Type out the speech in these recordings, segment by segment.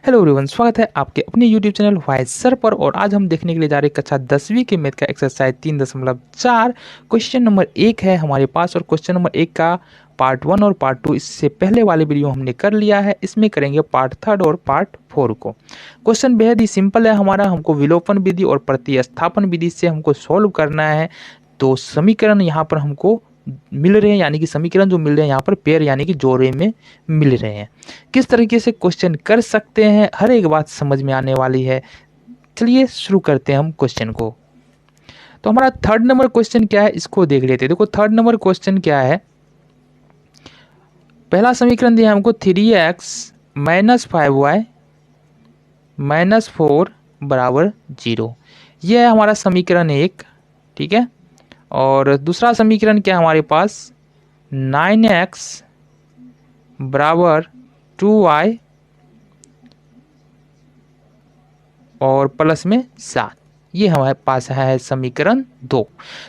Hello everyone, स्वागत है आपके अपने यूट्यूब चैनल वाइज सर पर। और आज हम देखने के लिए जा रहे हैं कक्षा 10वीं के मैथ का एक्सरसाइज 3.4। क्वेश्चन नंबर 1 है हमारे पास, और क्वेश्चन नंबर 1 का पार्ट 1 और पार्ट 2 इससे पहले वाले वीडियो हमने कर लिया है। इसमें करेंगे पार्ट 3 और पार्ट 4 को। क्वेश्चन बेहद ही सिंपल है हमारा, हमको विलोपन विधि और प्रतिस्थापन विधि से हमको सॉल्व करना है। तो समीकरण यहाँ पर हमको मिल रहे हैं, यानी कि समीकरण जो मिल रहे हैं यहाँ पर पेयर यानी कि जोड़े में मिल रहे हैं। किस तरीके से क्वेश्चन कर सकते हैं, हर एक बात समझ में आने वाली है। चलिए शुरू करते हैं हम क्वेश्चन को। तो हमारा 3rd नंबर क्वेश्चन क्या है, इसको देख लेते हैं। देखो 3rd नंबर क्वेश्चन क्या है। पहला समीकरण दिया हमको 3x - 5y - 4 = 0। यह है हमारा समीकरण 1, ठीक है। और दूसरा समीकरण क्या है हमारे पास, 9x = 2y और प्लस में 7। ये हमारे पास है समीकरण 2।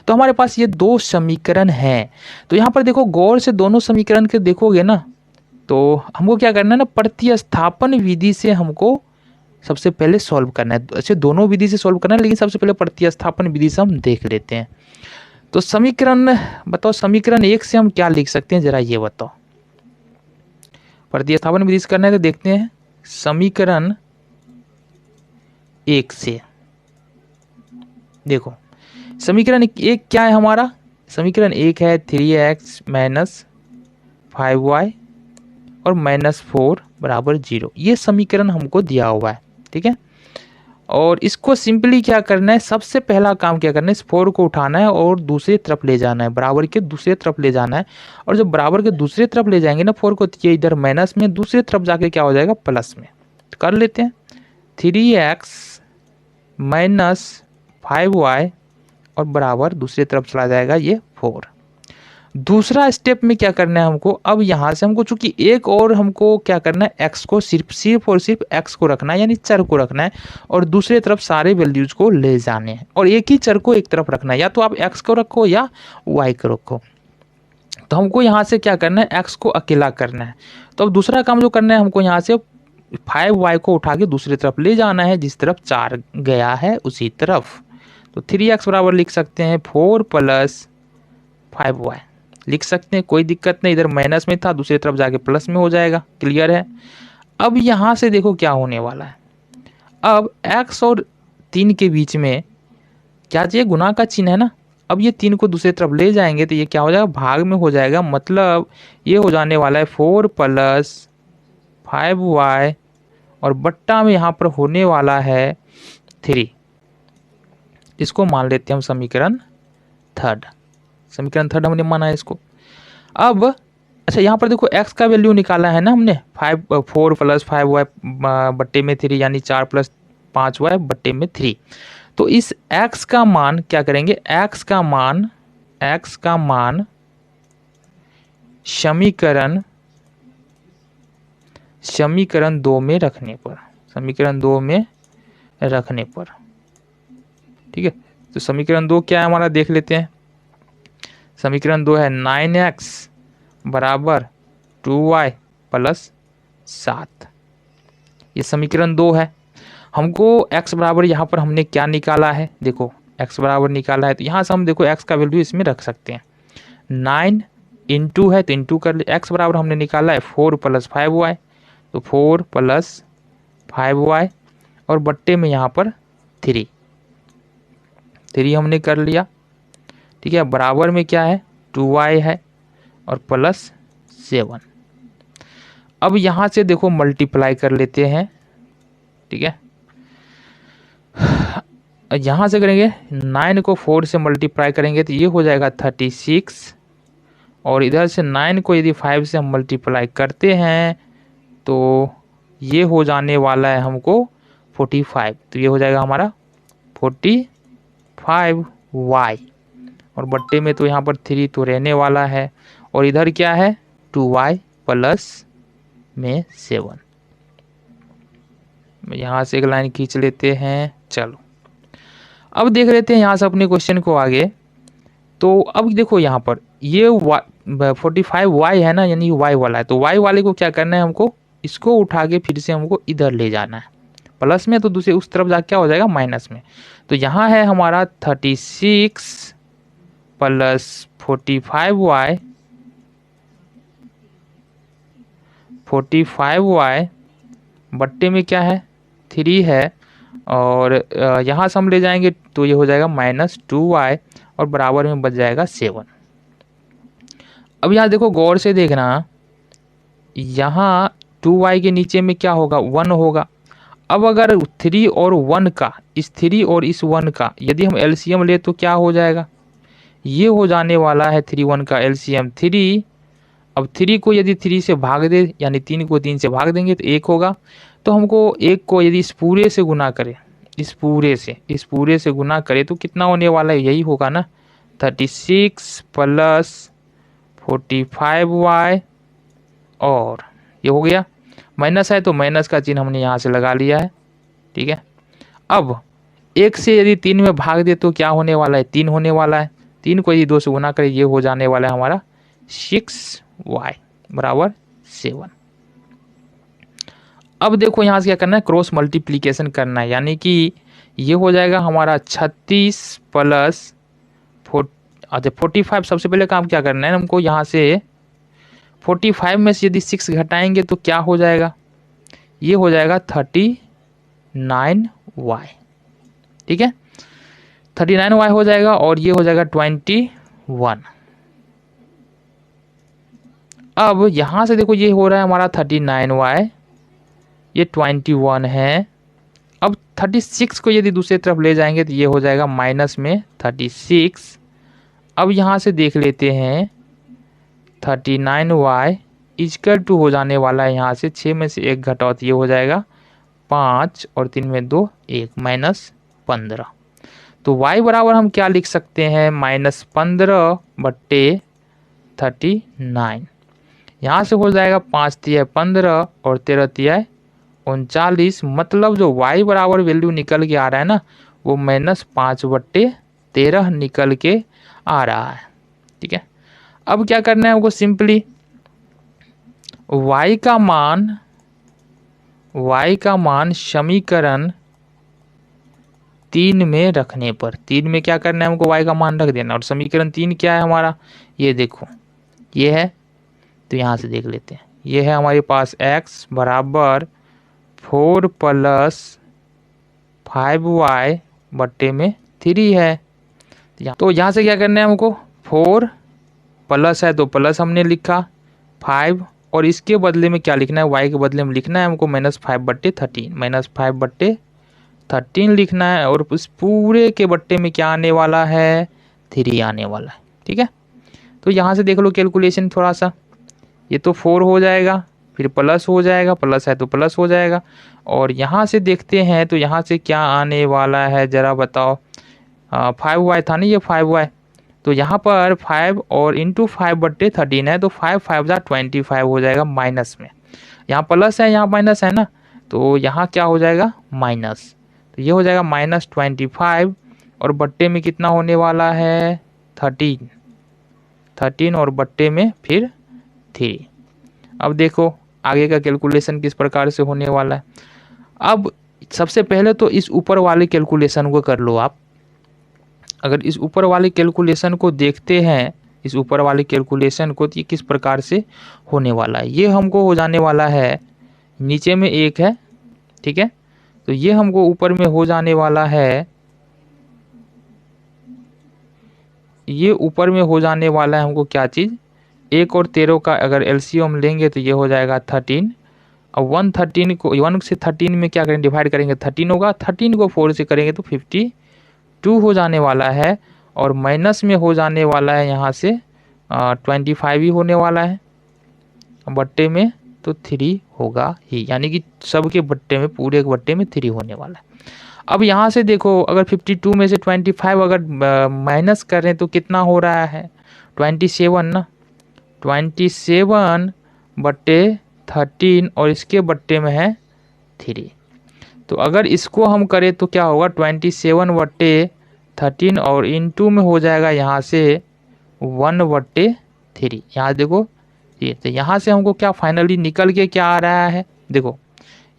तो हमारे पास ये 2 समीकरण हैं। तो यहाँ पर देखो, गौर से दोनों समीकरण के देखोगे ना, तो हमको क्या करना है ना, प्रतिस्थापन विधि से हमको सबसे पहले सॉल्व करना है। अच्छा, दोनों विधि से सॉल्व करना है, लेकिन सबसे पहले प्रतिस्थापन विधि से हम देख लेते हैं। तो समीकरण बताओ, समीकरण 1 से हम क्या लिख सकते हैं, जरा ये बताओ। प्रतिस्थापन विधि से करना है तो देखते हैं। समीकरण 1 से देखो, समीकरण 1 क्या है हमारा, समीकरण 1 है 3x - 5y और -4 = 0। ये समीकरण हमको दिया हुआ है, ठीक है। और इसको सिंपली क्या करना है, सबसे पहला काम क्या करना है, इस 4 को उठाना है और दूसरी तरफ ले जाना है, बराबर के दूसरी तरफ ले जाना है। और जब बराबर के दूसरी तरफ ले जाएंगे ना 4 को, तो ये इधर माइनस में, दूसरी तरफ जाके क्या हो जाएगा, प्लस में। तो कर लेते हैं। 3x - 5y और बराबर दूसरी तरफ चला जाएगा ये 4। दूसरा स्टेप में क्या करना है हमको, अब यहाँ से हमको चूंकि एक और हमको क्या करना है, x को सिर्फ और सिर्फ x को रखना है, यानी चर को रखना है। और दूसरी तरफ सारे वैल्यूज को ले जाने हैं, और एक ही चर को एक तरफ रखना है, या तो आप x को रखो या y को रखो। तो हमको यहाँ से क्या करना है, x को अकेला करना है। तो अब दूसरा काम जो करना है हमको, यहाँ से 5y को उठा के दूसरी तरफ ले जाना है, जिस तरफ 4 गया है उसी तरफ। तो 3x बराबर लिख सकते हैं 4 + 5y लिख सकते हैं, कोई दिक्कत नहीं। इधर माइनस में था, दूसरी तरफ जाके प्लस में हो जाएगा, क्लियर है। अब यहाँ से देखो क्या होने वाला है। अब x और 3 के बीच में क्या चाहिए, गुना का चिन्ह है ना। अब ये 3 को दूसरी तरफ ले जाएंगे तो ये क्या हो जाएगा, भाग में हो जाएगा। मतलब ये हो जाने वाला है 4 + 5y और बट्टा में यहाँ पर होने वाला है 3। इसको मान लेते हैं हम समीकरण 3rd। समीकरण 3rd हमने माना है इसको। अब अच्छा, यहाँ पर देखो x का वैल्यू निकाला है ना हमने, 4 + 5y बट्टे में 3, यानी 4 + 5y बट्टे में 3। तो इस x का मान क्या करेंगे, x का मान समीकरण 2 में रखने पर, समीकरण 2 में रखने पर, ठीक है। तो समीकरण 2 क्या है हमारा, देख लेते हैं। समीकरण 2 है 9x = 2y + 7। ये समीकरण 2 है। हमको x बराबर यहाँ पर हमने क्या निकाला है, देखो x बराबर निकाला है, तो यहाँ से हम देखो x का वैल्यू इसमें रख सकते हैं। 9 इंटू है तो इंटू कर ले, x बराबर हमने निकाला है 4 + 5y, तो 4 + 5y और बट्टे में यहाँ पर 3 हमने कर लिया, ठीक है। बराबर में क्या है, 2y है और +7। अब यहाँ से देखो मल्टीप्लाई कर लेते हैं, ठीक है। यहाँ से करेंगे 9 को 4 से मल्टीप्लाई करेंगे तो ये हो जाएगा 36, और इधर से 9 को यदि 5 से हम मल्टीप्लाई करते हैं तो ये हो जाने वाला है हमको 45। तो ये हो जाएगा हमारा 45y और बट्टे में तो यहाँ पर 3 तो रहने वाला है, और इधर क्या है 2y + में 7। यहाँ से एक लाइन खींच लेते हैं। चलो अब देख लेते हैं यहाँ से अपने क्वेश्चन को आगे। तो अब देखो यहाँ पर ये 45y है ना, यानी y वाला है। तो y वाले को क्या करना है हमको, इसको उठा के फिर से हमको इधर ले जाना है प्लस में, तो दूसरे उस तरफ जाके क्या हो जाएगा माइनस में। तो यहाँ है हमारा 36 प्लस 45y 45y बट्टे में क्या है 3 है, और यहाँ से हम ले जाएंगे तो ये हो जाएगा -2y और बराबर में बच जाएगा 7। अब यहाँ देखो गौर से देखना, यहाँ 2y के नीचे में क्या होगा 1 होगा। अब अगर 3 और 1 का, इस 3 और इस 1 का यदि हम एलसीएम ले तो क्या हो जाएगा, ये हो जाने वाला है 3 1 का एलसीएम 3। अब 3 को यदि 3 से भाग दे, यानी 3 को 3 से भाग देंगे तो 1 होगा। तो हमको 1 को यदि इस पूरे से गुना करें, इस पूरे से गुना करें तो कितना होने वाला है, यही होगा ना 36 प्लस 45y, और ये हो गया माइनस है तो माइनस का चिन्ह हमने यहाँ से लगा लिया है। ठीक है, अब 1 से यदि 3 में भाग दे तो क्या होने वाला है 3 होने वाला है। 3 को यदि 2 से गुना करें ये हो जाने वाला है हमारा 6y बराबर 7। अब देखो यहाँ से क्या करना है, क्रॉस मल्टीप्लीकेशन करना है, यानी कि ये हो जाएगा हमारा 36 प्लस 45। सबसे पहले काम क्या करना है हमको, यहाँ से 45 में से यदि 6 घटाएंगे तो क्या हो जाएगा, ये हो जाएगा 39y। ठीक है, 39y हो जाएगा और ये हो जाएगा 21। अब यहाँ से देखो ये हो रहा है हमारा 39y, ये 21 है। अब 36 को यदि दूसरी तरफ ले जाएंगे तो ये हो जाएगा माइनस में 36। अब यहाँ से देख लेते हैं 39y इक्वल टू हो जाने वाला है, यहाँ से 6 में से 1 घटाओ तो ये हो जाएगा 5 और 3 में 2 1 -15। तो y बराबर हम क्या लिख सकते हैं -15 बट्टे 39। यहाँ से हो जाएगा 5 तिया 15 और 13 तिया 39। मतलब जो y बराबर वैल्यू निकल के आ रहा है ना वो -5 बट्टे 13 निकल के आ रहा है। ठीक है, अब क्या करना है हमको, सिंपली y का मान समीकरण 3 में रखने पर, 3 में क्या करना है हमको y का मान रख देना। और समीकरण 3 क्या है हमारा, ये देखो ये है, तो यहाँ से देख लेते हैं, ये है हमारे पास x बराबर 4 प्लस 5y बट्टे में 3 है। तो यहाँ से क्या करना है हमको, 4 प्लस है तो प्लस हमने लिखा 5, और इसके बदले में क्या लिखना है, y के बदले में लिखना है हमको -5 बट्टे 13, -5 बट्टे 13 लिखना है। और उस पूरे के बट्टे में क्या आने वाला है 3 आने वाला है। ठीक है, तो यहाँ से देख लो कैलकुलेशन थोड़ा सा, ये तो 4 हो जाएगा, फिर प्लस हो जाएगा, प्लस है तो प्लस हो जाएगा। और यहाँ से देखते हैं तो यहाँ से क्या आने वाला है ज़रा बताओ, 5y था ना, ये 5y, तो यहाँ पर 5 और इंटू 5 बट्टे 13 है, तो 5 5 जा 25 हो जाएगा माइनस में। यहाँ प्लस है यहाँ माइनस है ना, तो यहाँ क्या हो जाएगा माइनस, तो ये हो जाएगा -25 और बट्टे में कितना होने वाला है 13 और बट्टे में फिर 3। अब देखो आगे का कैलकुलेशन किस प्रकार से होने वाला है। अब सबसे पहले तो इस ऊपर वाले कैलकुलेशन को कर लो आप। अगर इस ऊपर वाले कैलकुलेशन को देखते हैं, इस ऊपर वाले कैलकुलेशन को, तो ये किस प्रकार से होने वाला है, ये हमको हो जाने वाला है, नीचे में 1 है, ठीक है, तो ये हमको ऊपर में हो जाने वाला है, ये ऊपर में हो जाने वाला है हमको क्या चीज़, 1 और 13 का अगर एलसीएम लेंगे तो ये हो जाएगा 13। अब 113 को 1 से 13 में क्या करेंगे डिवाइड करेंगे 13 होगा, 13 को 4 से करेंगे तो 52 हो जाने वाला है। और माइनस में हो जाने वाला है यहाँ से 25 ही होने वाला है, बट्टे में तो 3 होगा ही, यानी कि सबके बट्टे में, पूरे बट्टे में 3 होने वाला है। अब यहाँ से देखो अगर 52 में से 25 अगर माइनस करें तो कितना हो रहा है 27 ना, 27 बट्टे 13 और इसके बट्टे में है 3। तो अगर इसको हम करें तो क्या होगा 27 बट्टे 13 और इनटू में हो जाएगा यहाँ से 1 बट्टे 3। यहाँ देखो ये तो यहाँ से हमको क्या फाइनली निकल के क्या आ रहा है, देखो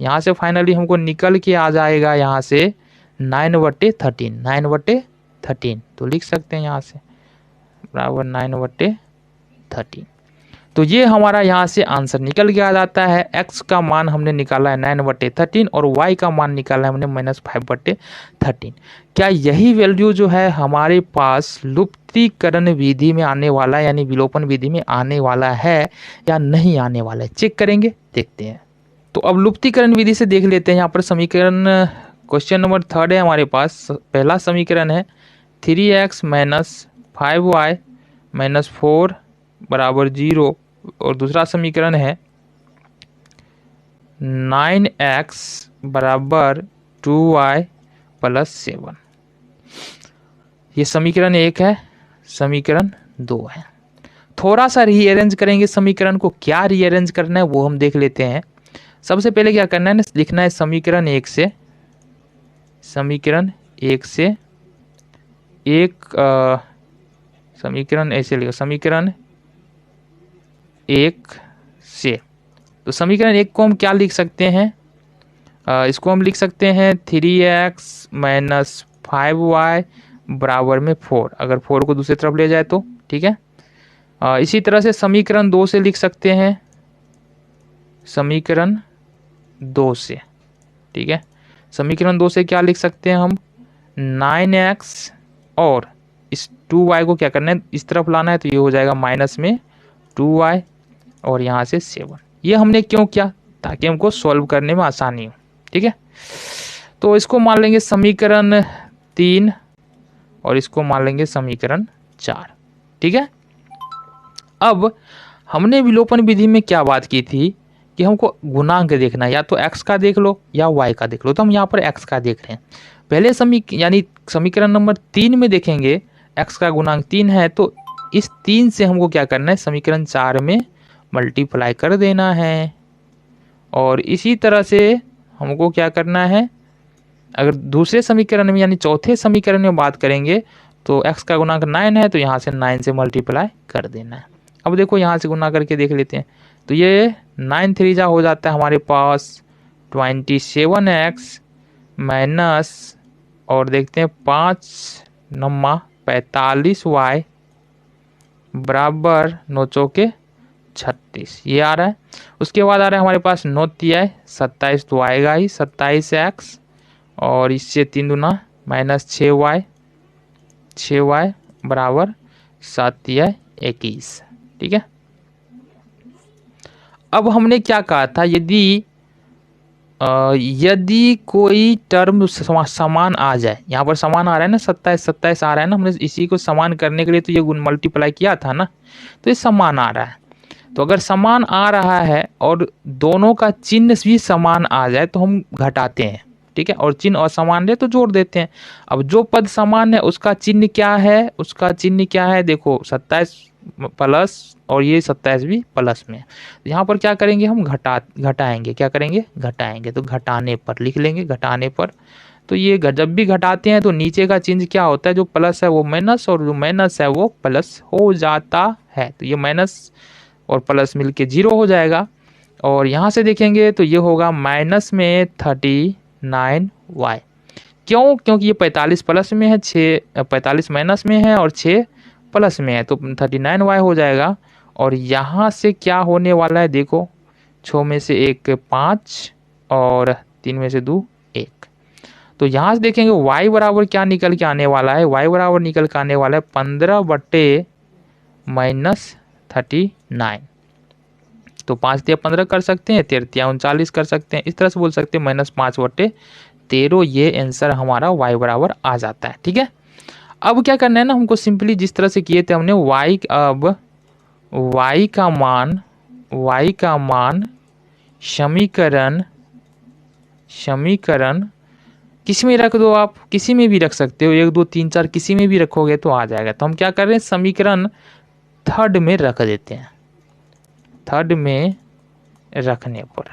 यहाँ से फाइनली हमको निकल के आ जाएगा यहाँ से 9/13, 9/13, तो लिख सकते हैं यहाँ से बराबर 9/13। तो ये हमारा यहाँ से आंसर निकल के आ जाता है। x का मान हमने निकाला है 9/13 और y का मान निकाला है हमने -5/13। क्या यही वैल्यू जो है हमारे पास लुप्तीकरण विधि में आने वाला है, यानी विलोपन विधि में आने वाला है या नहीं आने वाला है, चेक करेंगे, देखते हैं। तो अब लुप्तीकरण विधि से देख लेते हैं। यहाँ पर समीकरण क्वेश्चन नंबर 3 है हमारे पास। पहला समीकरण है 3x - 5y - 4 बराबर 0 और दूसरा समीकरण है 9x बराबर 2y + 7। ये समीकरण 1 है, समीकरण 2 है। थोड़ा सा रीअरेंज करेंगे समीकरण को, क्या रीअरेंज करना है वो हम देख लेते हैं। सबसे पहले क्या करना है ना, लिखना है समीकरण 1 से समीकरण ऐसे लिखो, समीकरण 1 से। तो समीकरण 1 को हम क्या लिख सकते हैं, इसको हम लिख सकते हैं 3x - 5y बराबर में 4, अगर 4 को दूसरी तरफ ले जाए तो, ठीक है। इसी तरह से समीकरण 2 से लिख सकते हैं, समीकरण 2 से, ठीक है। समीकरण 2 से क्या लिख सकते हैं हम 9x और इस 2y को क्या करना है, इस तरफ लाना है, तो ये हो जाएगा माइनस में 2y और यहाँ से 7। ये हमने क्यों किया, ताकि हमको सॉल्व करने में आसानी हो, ठीक है। तो इसको मान लेंगे समीकरण 3 और इसको मान लेंगे समीकरण 4, ठीक है। अब हमने विलोपन विधि में क्या बात की थी कि हमको गुणांक देखना है, या तो x का देख लो या y का देख लो। तो हम यहाँ पर x का देख रहे हैं। पहले समीकरण नंबर 3 में देखेंगे x का गुणांक 3 है, तो इस 3 से हमको क्या करना है, समीकरण 4 में मल्टीप्लाई कर देना है। और इसी तरह से हमको क्या करना है, अगर दूसरे समीकरण में यानी चौथे समीकरण में बात करेंगे तो x का गुणांक 9 है, तो यहाँ से 9 से मल्टीप्लाई कर देना है। अब देखो यहाँ से गुना करके देख लेते हैं, तो ये 9 3 जा हो जाता है हमारे पास 27x माइनस, और देखते हैं 5 9 45y बराबर 9 चौके 36, ये आ रहा है। उसके बाद आ रहा है हमारे पास 9 तिया 27, तो आएगा ही 27x और इससे 3 दूना माइनस 6y बराबर 7 तिया 21, ठीक है। अब हमने क्या कहा था, यदि कोई टर्म समान आ जाए, यहाँ पर समान आ रहा है ना, 27 आ रहा है ना, हमने इसी को समान करने के लिए तो ये गुण मल्टीप्लाई किया था ना, तो ये समान आ रहा है। तो अगर समान आ रहा है और दोनों का चिन्ह भी समान आ जाए तो हम घटाते हैं, ठीक है, और चिन्ह असमान है तो जोड़ देते हैं। अब जो पद समान है उसका चिन्ह क्या है, उसका चिन्ह क्या है, देखो 27 प्लस और ये 27 भी प्लस में। यहाँ पर क्या करेंगे हम घटाएंगे, क्या करेंगे, घटाएंगे। तो घटाने पर लिख लेंगे, घटाने पर। तो ये जब भी घटाते हैं तो नीचे का चिन्ह क्या होता है, जो प्लस है वो माइनस और जो माइनस है वो प्लस हो जाता है। तो ये माइनस और प्लस मिलके 0 हो जाएगा। और यहाँ से देखेंगे तो ये होगा माइनस में 39y। क्यों, क्योंकि ये 45 प्लस में है, 45 माइनस में है और 6 प्लस में है, तो 39y हो जाएगा। और यहाँ से क्या होने वाला है, देखो 6 में से 1 5 और 3 में से 2 1। तो यहाँ से देखेंगे y बराबर क्या निकल के आने वाला है, y बराबर निकल के आने वाला है 15/-39। तो 5 तिया 15 कर सकते हैं, 13 तिया 39 कर सकते हैं, इस तरह से बोल सकते हैं -5/13। ये आंसर हमारा y बराबर आ जाता है, ठीक है। अब क्या करना है ना, हमको सिंपली जिस तरह से किए थे हमने अब y का मान समीकरण किसी में रख दो, आप किसी में भी रख सकते हो, 1 2 3 4 किसी में भी रखोगे तो आ जाएगा। तो हम क्या कर रहे हैं, समीकरण 3 में रख देते हैं, 3 में रखने पर,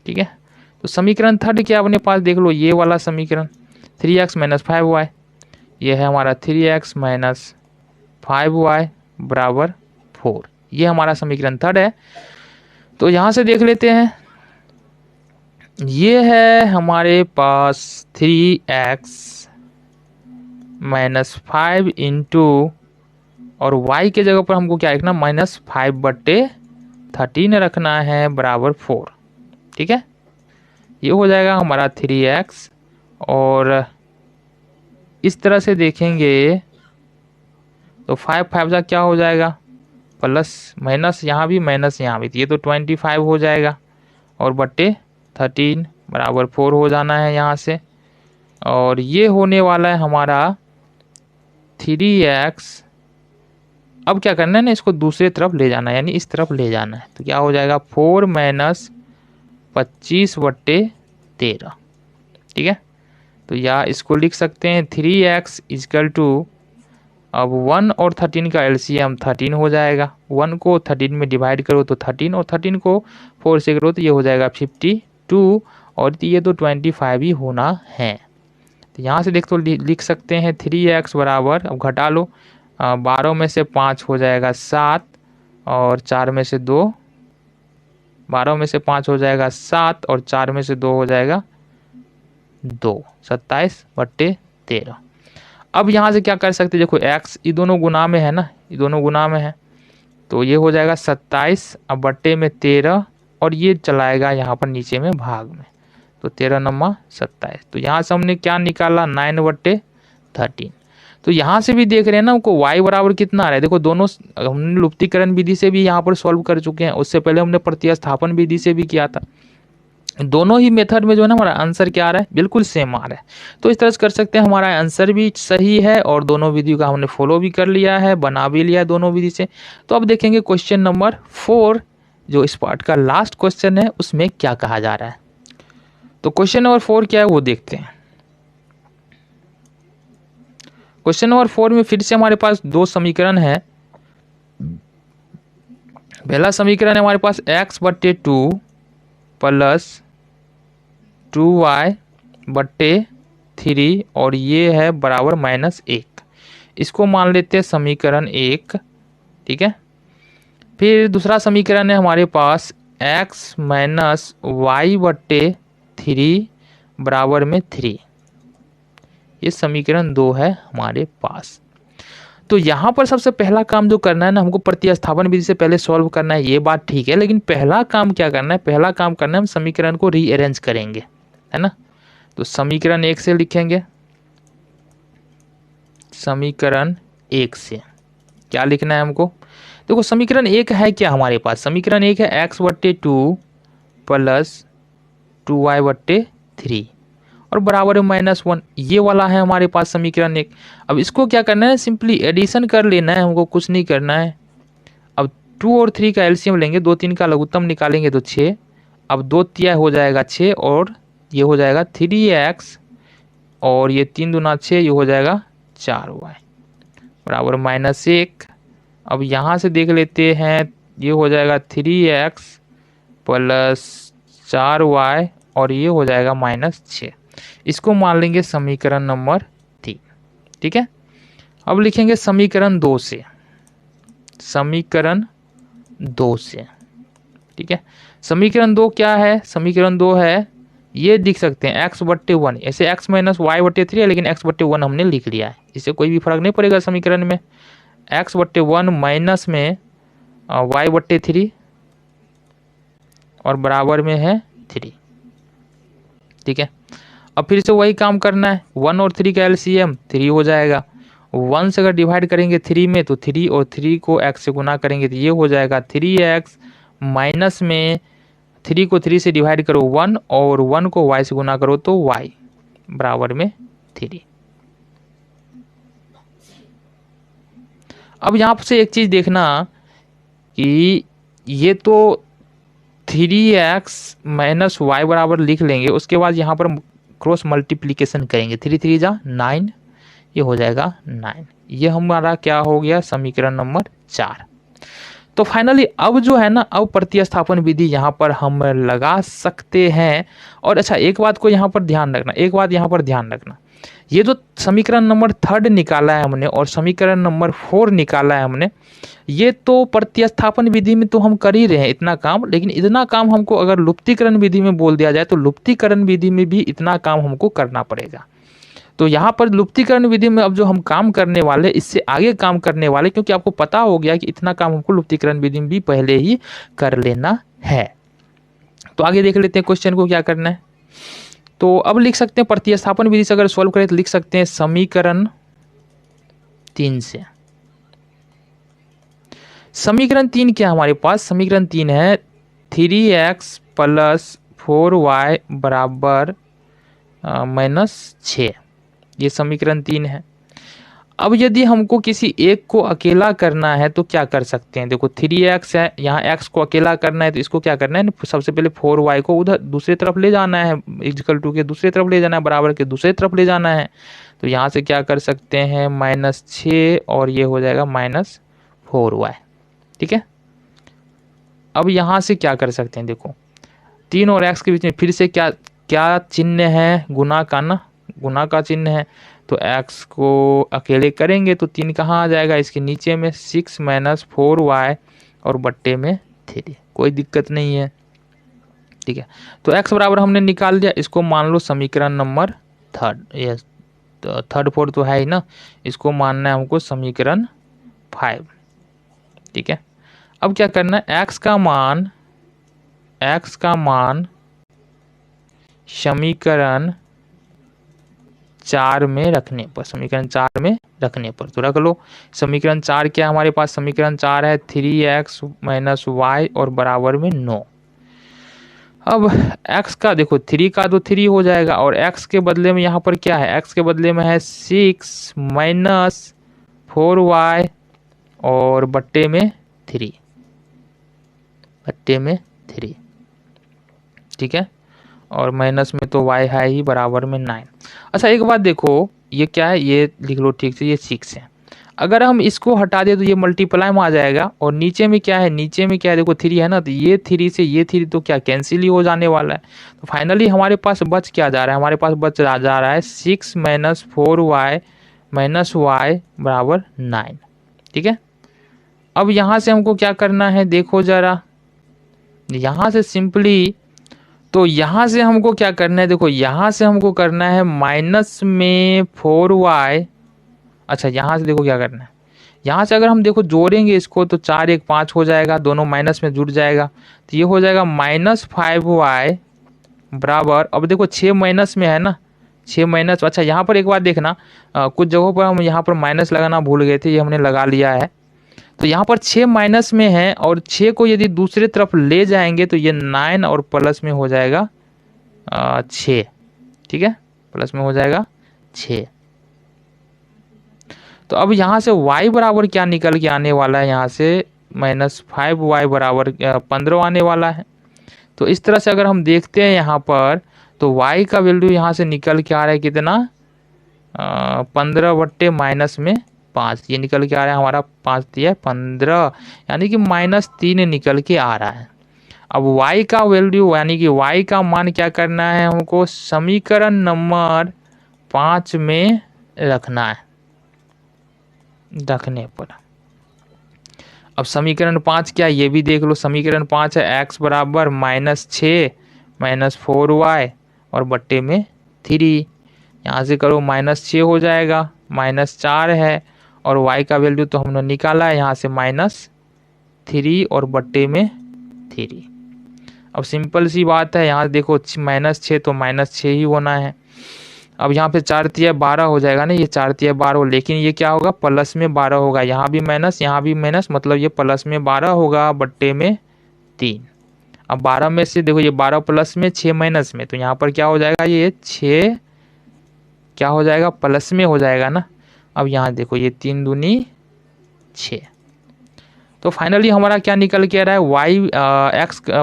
ठीक है। तो समीकरण 3 क्या अपने पास देख लो, ये वाला समीकरण 3x - 5y, ये है हमारा 3x - 5y बराबर 4, ये हमारा समीकरण थर्ड है। तो यहाँ से देख लेते हैं, ये है हमारे पास 3x माइनस 5 इंटू, और y के जगह पर हमको क्या लिखना, -5/13 रखना है बराबर 4। ठीक है, ये हो जाएगा हमारा 3x, और इस तरह से देखेंगे तो 5 का क्या हो जाएगा, प्लस माइनस यहाँ भी माइनस यहाँ भी, तो ये तो 25 हो जाएगा, और बट्टे 13 बराबर 4 हो जाना है यहाँ से। और ये होने वाला है हमारा 3x। अब क्या करना है ना, इसको दूसरे तरफ ले जाना है, यानी इस तरफ ले जाना है, तो क्या हो जाएगा 4 माइनस 25/13। ठीक है, तो या इसको लिख सकते हैं 3x इजकल टू, अब 1 और 13 का एलसीएम 13 हो जाएगा, 1 को 13 में डिवाइड करो तो 13, और 13 को 4 से करो तो ये हो जाएगा 52, और ये तो 25 ही होना है। तो यहाँ से देख तो लिख सकते हैं 3x बराबर, अब घटा लो, 12 में से 5 हो जाएगा 7, और 4 में से 2, 12 में से 5 हो जाएगा 7, और 4 में से 2 हो जाएगा 2, 27/13। अब यहाँ से क्या कर सकते हैं, देखो x ये दोनों गुना में है ना, ये दोनों गुना में है, तो ये हो जाएगा 27 अब बट्टे में 13, और ये चलाएगा यहाँ पर नीचे में भाग में, तो 13 नम्मा 27। तो यहाँ से हमने क्या निकाला, 9/13। तो यहाँ से भी देख रहे हैं ना हमको y बराबर कितना आ रहा है, देखो दोनों हमने लुप्तीकरण विधि से भी यहाँ पर सॉल्व कर चुके हैं, उससे पहले हमने प्रतिस्थापन विधि से भी किया था। दोनों ही मेथड में जो है ना हमारा आंसर क्या आ रहा है, बिल्कुल सेम आ रहा है। तो इस तरह से कर सकते हैं, हमारा आंसर भी सही है और दोनों विधियों का हमने फॉलो भी कर लिया है, बना भी लिया है दोनों विधि से। तो अब देखेंगे क्वेश्चन नंबर 4, जो इस पार्ट का लास्ट क्वेश्चन है, उसमें क्या कहा जा रहा है। तो क्वेश्चन नंबर 4 क्या है वो देखते हैं। क्वेश्चन नंबर 4 में फिर से हमारे पास दो समीकरण है। पहला समीकरण है हमारे पास x/2 प्लस 2y/3, और ये है बराबर -1। इसको मान लेते हैं समीकरण 1। ठीक है, फिर दूसरा समीकरण है हमारे पास x - y/3 बराबर में 3। ये समीकरण 2 है हमारे पास। तो यहाँ पर सबसे पहला काम जो करना है ना, हमको प्रतिस्थापन विधि से पहले सॉल्व करना है, ये बात ठीक है, लेकिन पहला काम क्या करना है, पहला काम करना है हम समीकरण को रीअरेंज करेंगे, है ना। तो समीकरण 1 से लिखेंगे, समीकरण 1 से क्या लिखना है हमको, देखो समीकरण 1 है क्या हमारे पास, समीकरण 1 है x/2 प्लस 2y/3 और बराबर है -1। ये वाला है हमारे पास समीकरण 1। अब इसको क्या करना है, सिंपली एडिशन कर लेना है, हमको कुछ नहीं करना है। अब 2 और 3 का एलसीएम लेंगे, 2 3 का लघुत्तम निकालेंगे तो 6। अब 2 तिया हो जाएगा 6, और ये हो जाएगा 3x, और ये 3 दूना 6, ये हो जाएगा 4y बराबर -1। अब यहाँ से देख लेते हैं, ये हो जाएगा 3x प्लस 4y, और ये हो जाएगा -6। इसको मान लेंगे समीकरण नंबर 3। ठीक है, अब लिखेंगे समीकरण 2 से, समीकरण 2 से। ठीक है, समीकरण 2 क्या है, समीकरण 2 है, ये लिख सकते हैं x/1, ऐसे x - y/3 है, लेकिन x/1 हमने लिख लिया है, इससे कोई भी फर्क नहीं पड़ेगा समीकरण में। x/1 माइनस में y/3 और बराबर में है 3। ठीक है, अब फिर से वही काम करना है, 1 और 3 का एलसीएम 3 हो जाएगा। 1 से अगर डिवाइड करेंगे 3 में तो 3, और 3 को x से गुना करेंगे तो ये हो जाएगा 3x, माइनस में 3 को 3 से डिवाइड करो 1, और 1 को y से गुना करो तो y बराबर में 3। अब यहाँ से एक चीज देखना कि ये तो 3x - y बराबर लिख लेंगे, उसके बाद यहाँ पर क्रॉस मल्टीप्लीकेशन करेंगे, 3 3 जा 9, ये हो जाएगा 9। ये हमारा क्या हो गया, समीकरण नंबर 4। तो फाइनली अब जो है ना, अब प्रतिस्थापन विधि यहाँ पर हम लगा सकते हैं। और अच्छा एक बात को यहाँ पर ध्यान रखना, एक बात यहाँ पर ध्यान रखना, ये जो समीकरण नंबर 3 निकाला है हमने और समीकरण नंबर 4 निकाला है हमने, ये तो प्रतिस्थापन विधि में तो हम कर ही रहे हैं इतना काम, लेकिन इतना काम हमको अगर लुप्तीकरण विधि में बोल दिया जाए तो लुप्तीकरण विधि में भी इतना काम हमको करना पड़ेगा। तो यहाँ पर लुप्तीकरण विधि में अब जो हम काम करने वाले, इससे आगे काम करने वाले, क्योंकि आपको पता हो गया कि इतना काम हमको लुप्तीकरण विधि में भी पहले ही कर लेना है। तो आगे देख लेते हैं क्वेश्चन को क्या करना है। तो अब लिख सकते हैं प्रतिस्थापन विधि से अगर सॉल्व करें तो लिख सकते हैं समीकरण 3 से। समीकरण 3 क्या है हमारे पास? समीकरण 3 है 3x + 4y बराबर -6। ये समीकरण 3 है। अब यदि हमको किसी एक को अकेला करना है तो क्या कर सकते हैं? देखो 3x है, यहाँ x को अकेला करना है तो इसको क्या करना है, सबसे पहले 4y को उधर दूसरी तरफ ले जाना है, = के दूसरी तरफ ले जाना है, बराबर के दूसरी तरफ ले जाना है। तो यहाँ से क्या कर सकते हैं, -6 और ये हो जाएगा -4y। ठीक है। अब यहाँ से क्या कर सकते हैं, देखो 3 और x के बीच में फिर से क्या क्या चिन्ह है, गुना का ना, गुना का चिन्ह है। तो x को अकेले करेंगे तो 3 कहाँ आ जाएगा, इसके नीचे में 6 - 4y और बट्टे में 3, कोई दिक्कत नहीं है। ठीक है। तो x बराबर हमने निकाल दिया, इसको मान लो समीकरण नंबर 3, ये 3, 4 तो है ही ना, इसको मानना है हमको समीकरण 5। ठीक है। अब क्या करना है, x का मान समीकरण 4 में रखने पर, समीकरण 4 में रखने पर तो रख लो। समीकरण 4 क्या हमारे पास? समीकरण 4 है 3x - y और बराबर में 9। अब x का देखो 3 का तो 3 हो जाएगा और x के बदले में यहाँ पर क्या है, x के बदले में है 6 - 4y और बट्टे में 3, बट्टे में 3। ठीक है। और माइनस में तो y है ही, बराबर में 9। अच्छा एक बात देखो, ये क्या है, ये लिख लो ठीक से, ये 6 है। अगर हम इसको हटा दें तो ये मल्टीप्लाई में आ जाएगा और नीचे में क्या है, नीचे में क्या है, देखो 3 है ना, तो ये 3 से ये 3 तो क्या कैंसिल ही हो जाने वाला है। तो फाइनली हमारे पास बच क्या जा रहा है, हमारे पास बच जा रहा है 6 - 4y - y बराबर 9। ठीक है। अब यहाँ से हमको क्या करना है, देखो जरा, यहाँ से सिंपली, तो यहाँ से हमको क्या करना है, देखो यहाँ से हमको करना है -4y। अच्छा यहाँ से देखो क्या करना है, यहाँ से अगर हम देखो जोड़ेंगे इसको तो 4 1 5 हो जाएगा, दोनों माइनस में जुड़ जाएगा, तो ये हो जाएगा -5y बराबर, अब देखो 6 माइनस में है ना, 6 माइनस। अच्छा यहाँ पर एक बात देखना, कुछ जगहों पर हम यहाँ पर माइनस लगाना भूल गए थे, ये हमने लगा लिया है। तो यहाँ पर 6 माइनस में है और 6 को यदि दूसरे तरफ ले जाएंगे तो ये 9 और प्लस में हो जाएगा 6। ठीक है, प्लस में हो जाएगा 6। तो अब यहाँ से y बराबर क्या निकल के आने वाला है, यहाँ से -5y बराबर 15 आने वाला है। तो इस तरह से अगर हम देखते हैं यहाँ पर, तो y का वैल्यू यहाँ से निकल के आ रहा है कितना, 15 बट्टे -5, ये निकल के आ रहा है हमारा 5 दिया 15, यानी कि -3 निकल के आ रहा है। अब y का वैल्यू यानी कि y का मान क्या करना है हमको, समीकरण नंबर 5 में रखना है, रखने पर। अब समीकरण 5 क्या है ये भी देख लो, समीकरण 5 है x बराबर -6 - 4y और बट्टे में 3। यहाँ से करो -6 हो जाएगा, -4 है और y का वैल्यू तो हमने निकाला है, यहाँ से -3 और बट्टे में 3। अब सिंपल सी बात है, यहाँ देखो -6 तो -6 ही होना है। अब यहाँ पे 4 तिया 12 हो जाएगा ना, ये 4 तिया 12, लेकिन ये क्या होगा, प्लस में 12 होगा, यहाँ भी माइनस यहाँ भी माइनस, मतलब ये प्लस में 12 होगा बट्टे में 3। अब 12 में से देखो ये 12 प्लस में 6 माइनस में, तो यहाँ पर क्या हो जाएगा, ये 6 क्या हो जाएगा, प्लस में हो जाएगा ना। अब यहाँ देखो ये 3 दूनी 6। तो फाइनली हमारा क्या निकल के आ रहा है,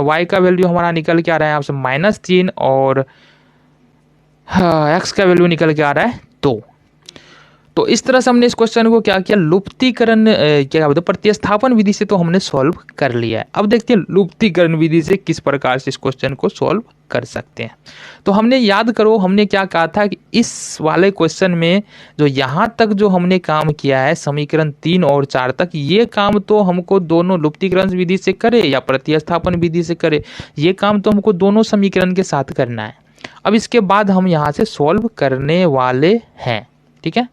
y का वैल्यू हमारा निकल के आ रहा है आपसे -3 और x का वैल्यू निकल के आ रहा है 2। तो इस तरह से हमने इस क्वेश्चन को क्या किया, लुप्तीकरण क्या बोलते हैं प्रतिस्थापन विधि से तो हमने सॉल्व कर लिया है। अब देखते हैं लुप्तीकरण विधि से किस प्रकार से इस क्वेश्चन को सॉल्व कर सकते हैं। तो हमने याद करो हमने क्या कहा था कि इस वाले क्वेश्चन में जो यहाँ तक जो हमने काम किया है समीकरण 3 और 4 तक, ये काम तो हमको दोनों लुप्तीकरण विधि से करे या प्रतिस्थापन विधि से करे, ये काम तो हमको दोनों समीकरण के साथ करना है। अब इसके बाद हम यहाँ से सॉल्व करने वाले हैं, ठीक है।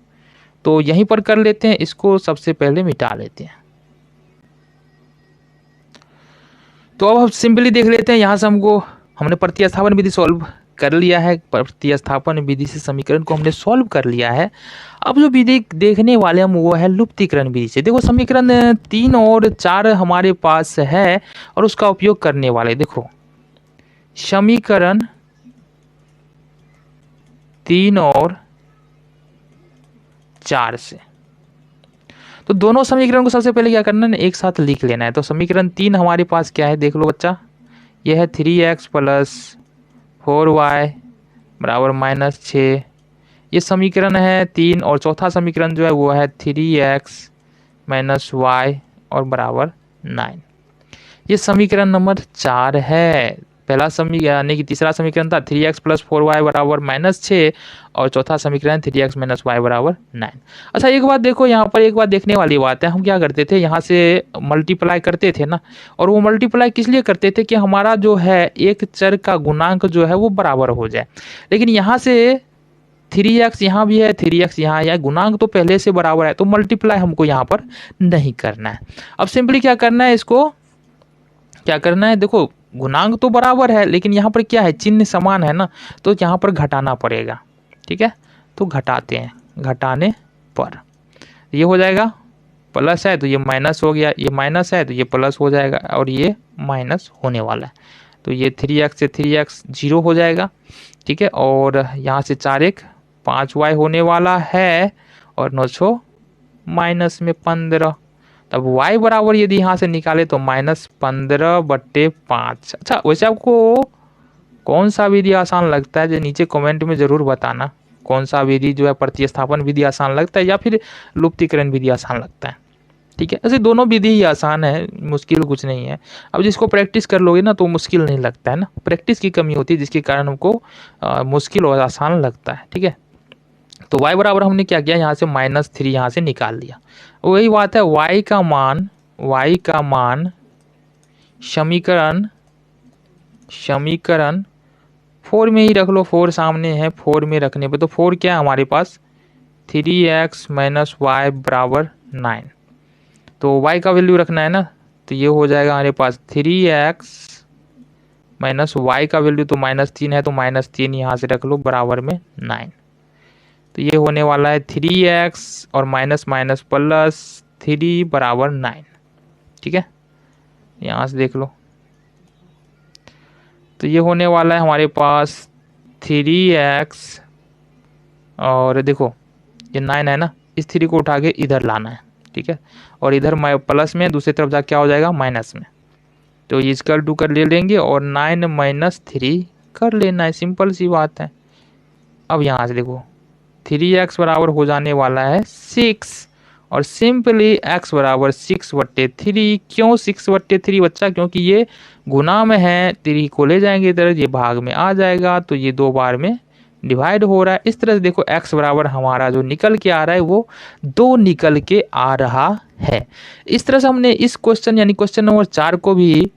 तो यहीं पर कर लेते हैं, इसको सबसे पहले मिटा लेते हैं। तो अब हम सिंपली देख लेते हैं, यहाँ से हमने प्रतिस्थापन विधि सॉल्व कर लिया है, प्रतिस्थापन विधि से समीकरण को हमने सॉल्व कर लिया है। अब जो विधि देखने वाले हम वो है लुप्तीकरण विधि से। देखो समीकरण 3 और 4 हमारे पास है और उसका उपयोग करने वाले, देखो समीकरण 3 और 4 से तो दोनों समीकरण को सबसे पहले क्या करना है, एक साथ लिख लेना है। तो समीकरण 3 हमारे पास क्या है, देख लो बच्चा, यह है 3x प्लस 4y बराबर -6, ये समीकरण है 3। और चौथा समीकरण जो है वो है 3x माइनस y और बराबर 9, ये समीकरण नंबर 4 है। पहला समीकरण यानी कि तीसरा समीकरण था 3x प्लस 4y बराबर -6 और चौथा समीकरण 3x माइनस y बराबर 9। अच्छा एक बात देखो, यहाँ पर एक बात देखने वाली बात है, हम क्या करते थे यहाँ से मल्टीप्लाई करते थे ना, और वो मल्टीप्लाई किस लिए करते थे कि हमारा जो है एक चर का गुणांक जो है वो बराबर हो जाए। लेकिन यहाँ से 3x यहाँ भी है 3x यहाँ है, गुणांक तो पहले से बराबर है, तो मल्टीप्लाई हमको यहाँ पर नहीं करना है। अब सिंपली क्या करना है, इसको क्या करना है, देखो गुणांक तो बराबर है लेकिन यहाँ पर क्या है, चिन्ह समान है ना, तो यहाँ पर घटाना पड़ेगा, ठीक है। तो घटाते हैं, घटाने पर ये हो जाएगा, प्लस है तो ये माइनस हो गया, ये माइनस है तो ये प्लस हो जाएगा और ये माइनस होने वाला है। तो ये 3x से 3x 0 हो जाएगा, ठीक है। और यहाँ से 4x 5y होने वाला है और 9 माइनस में 15, तब y बराबर यदि यहाँ से निकाले तो -15/5। अच्छा वैसे आपको कौन सा विधि आसान लगता है, जो नीचे कमेंट में ज़रूर बताना, कौन सा विधि जो है प्रतिस्थापन विधि आसान लगता है या फिर लुप्तीकरण विधि आसान लगता है, ठीक है। ऐसे दोनों विधि ही आसान है, मुश्किल कुछ नहीं है। अब जिसको प्रैक्टिस कर लोगे ना तो मुश्किल नहीं लगता है ना, प्रैक्टिस की कमी होती है जिसके कारण हमको मुश्किल और आसान लगता है, ठीक है। तो y बराबर हमने क्या किया, यहाँ से -3 यहाँ से निकाल लिया। वही बात है, y का मान समीकरण 4 में ही रख लो, 4 सामने है, 4 में रखने पे तो 4 क्या है हमारे पास 3x माइनस y बराबर 9। तो y का वैल्यू रखना है ना, तो ये हो जाएगा हमारे पास 3x माइनस y का वैल्यू तो -3 है, तो -3 यहाँ से रख लो बराबर में 9। तो ये होने वाला है 3x और माइनस माइनस प्लस 3 बराबर 9, ठीक है। यहाँ से देख लो, तो ये होने वाला है हमारे पास 3x और देखो ये 9 है ना, इस 3 को उठा के इधर लाना है, ठीक है। और इधर प्लस में दूसरी तरफ जा क्या हो जाएगा माइनस में, तो ये इक्वल टू कर ले लेंगे और 9 - 3 कर लेना है, सिंपल सी बात है। अब यहाँ से देखो 3x बराबर हो जाने वाला है 6 और सिंपली x बराबर 6/3। क्यों 6/3 बच्चा, क्योंकि ये गुना में है, 3 को ले जाएंगे इधर, ये भाग में आ जाएगा, तो ये 2 बार में डिवाइड हो रहा है। इस तरह से देखो x बराबर हमारा जो निकल के आ रहा है वो 2 निकल के आ रहा है। इस तरह से हमने इस क्वेश्चन यानी क्वेश्चन नंबर 4 को भी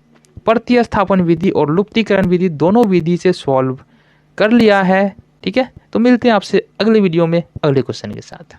प्रतिस्थापन विधि और लुप्तीकरण विधि दोनों विधि से सॉल्व कर लिया है, ठीक है। तो मिलते हैं आपसे अगले वीडियो में अगले क्वेश्चन के साथ।